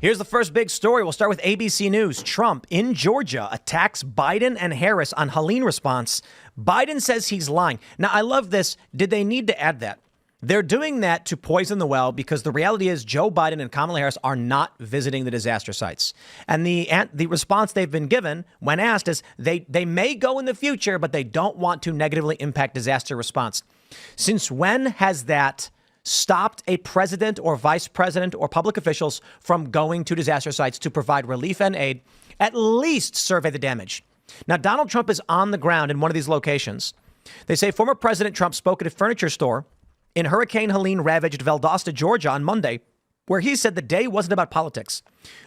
Here's the first big story. We'll start with ABC News. Trump in Georgia attacks Biden and Harris on Helene response. Biden says he's lying. Now, I love this. Did they need to add that? They're doing that to poison the well because the reality is Joe Biden and Kamala Harris are not visiting the disaster sites. And the response they've been given when asked is they may go in the future, but they don't want to negatively impact disaster response. Since when has that stopped a president or vice president or public officials from going to disaster sites to provide relief and aid, at least survey the damage? Now, Donald Trump is on the ground in one of these locations. They say former President Trump spoke at a furniture store in Hurricane Helene ravaged Valdosta, Georgia on Monday, where he said the day wasn't about politics,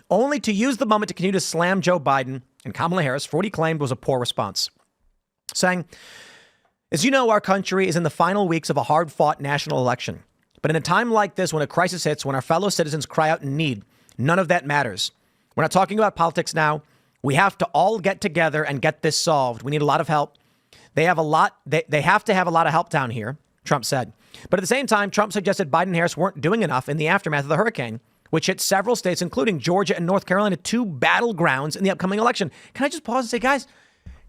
only to use the moment to continue to slam Joe Biden and Kamala Harris for what he claimed was a poor response, saying, as you know, our country is in the final weeks of a hard-fought national election. But in a time like this, when a crisis hits, when our fellow citizens cry out in need, none of that matters. We're not talking about politics now. We have to all get together and get this solved. We need a lot of help. They have to have a lot of help down here, Trump said. But at the same time, Trump suggested Biden and Harris weren't doing enough in the aftermath of the hurricane, which hit several states, including Georgia and North Carolina, two battlegrounds in the upcoming election. Can I just pause and say, guys,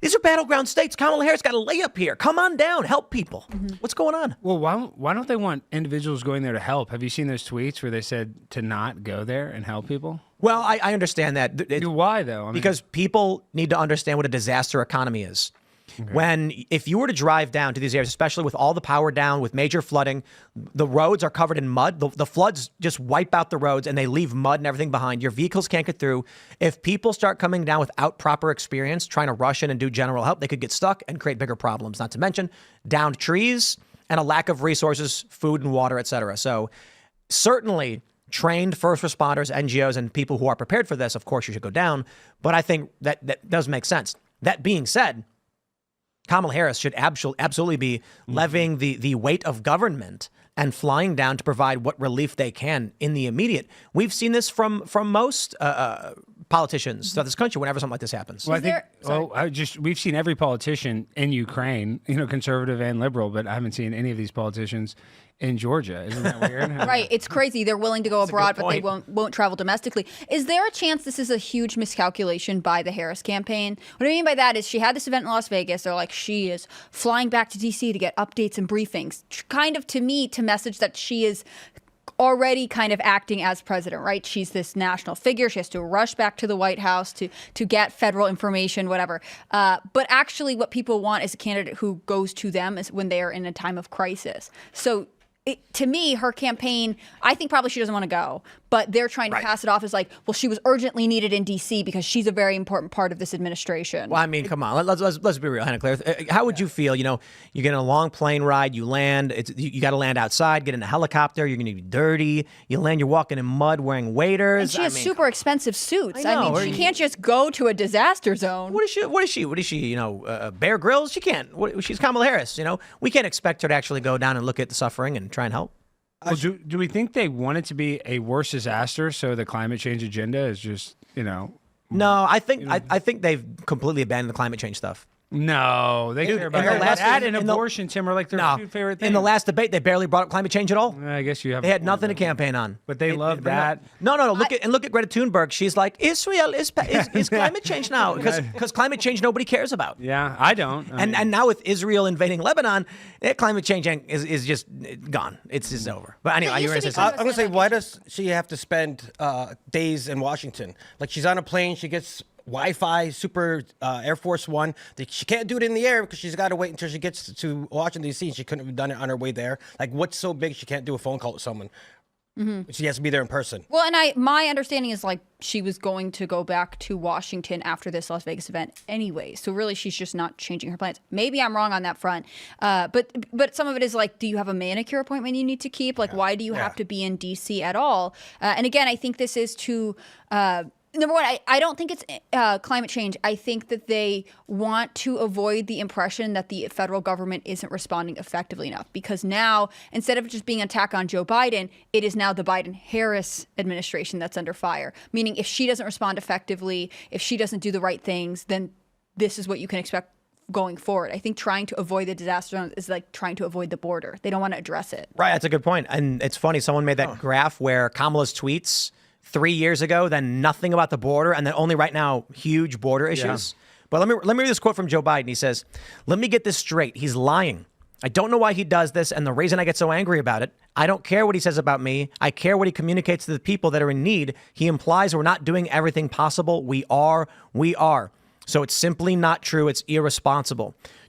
these are battleground states. Kamala Harris got a layup here. Come on down. Help people. What's going on? Well, why don't they want individuals going there to help? Have you seen those tweets where they said to not go there and help people? Well, I understand that. Why, though? Because people need to understand what a disaster economy is. Okay. If you were to drive down to these areas, especially with all the power down, with major flooding, the roads are covered in mud. The floods just wipe out the roads and they leave mud and everything behind. Your vehicles can't get through. If people start coming down without proper experience, trying to rush in and do general help, they could get stuck and create bigger problems, not to mention downed trees and a lack of resources, food and water, et cetera. So certainly trained first responders, NGOs, and people who are prepared for this, of course, you should go down. But I think that does make sense. That being said, Kamala Harris should absolutely be levying the weight of government and flying down to provide what relief they can in the immediate. We've seen this from most politicians throughout this country whenever something like this happens. Well, we've seen every politician in Ukraine, conservative and liberal, but I haven't seen any of these politicians in Georgia. Isn't that weird? Right. It's crazy. They're willing to go abroad, but they won't travel domestically. Is there a chance this is a huge miscalculation by the Harris campaign? What I mean by that is she had this event in Las Vegas. They're like, she is flying back to D.C. to get updates and briefings, kind of to me to message that she is already kind of acting as president, right? She's this national figure. She has to rush back to the White House to get federal information, whatever. But actually what people want is a candidate who goes to them when they are in a time of crisis. So to me, her campaign, I think probably she doesn't want to go, but they're trying to pass it off as like, well, she was urgently needed in D.C. because she's a very important part of this administration. Well, I mean, come on, let's be real, Hannah Claire. How would you feel? You get in a long plane ride, you land, you got to land outside, get in a helicopter, you're going to be dirty, you land, you're walking in mud wearing waders. And she has super expensive suits. I know, she can't just go to a disaster zone. What is she? Bear Grylls? She can't. She's Kamala Harris. We can't expect her to actually go down and look at the suffering and try and help. Well, do we think they want it to be a worse disaster so the climate change agenda is just, No, I think they've completely abandoned the climate change stuff. No, they care about that and abortion, Tim, are like their two favorite things. In the last debate, they barely brought up climate change at all. I guess you have. They had nothing to campaign on. But they love that. No. Look at Greta Thunberg. She's like, Israel is climate change now because climate change nobody cares about. Yeah, I don't. And now with Israel invading Lebanon, climate change is just gone. It's just over. But anyway, you were going to say something. I'm going to say, why does she have to spend days in Washington? Like she's on a plane, she gets Wi-Fi, super Air Force One. She can't do it in the air because she's got to wait until she gets to Washington, D.C. She couldn't have done it on her way there. Like, what's so big she can't do a phone call to someone? Mm-hmm. She has to be there in person. Well, and my understanding is like she was going to go back to Washington after this Las Vegas event anyway. So really, she's just not changing her plans. Maybe I'm wrong on that front. But some of it is like, do you have a manicure appointment you need to keep? Like, why do you have to be in D.C. at all? And again, I think this is to number one, I don't think it's climate change. I think that they want to avoid the impression that the federal government isn't responding effectively enough. Because now, instead of just being an attack on Joe Biden, it is now the Biden-Harris administration that's under fire. Meaning if she doesn't respond effectively, if she doesn't do the right things, then this is what you can expect going forward. I think trying to avoid the disaster zone is like trying to avoid the border. They don't want to address it. Right, that's a good point. And it's funny, someone made that graph where Kamala's tweets 3 years ago, then nothing about the border, and then only right now huge border issues. But let me read this quote from Joe Biden. He says, "Let me get this straight. He's lying. I don't know why he does this, and the reason I get so angry about it, I don't care what he says about me. I care what he communicates to the people that are in need. He implies we're not doing everything possible. We are. So it's simply not true. It's irresponsible.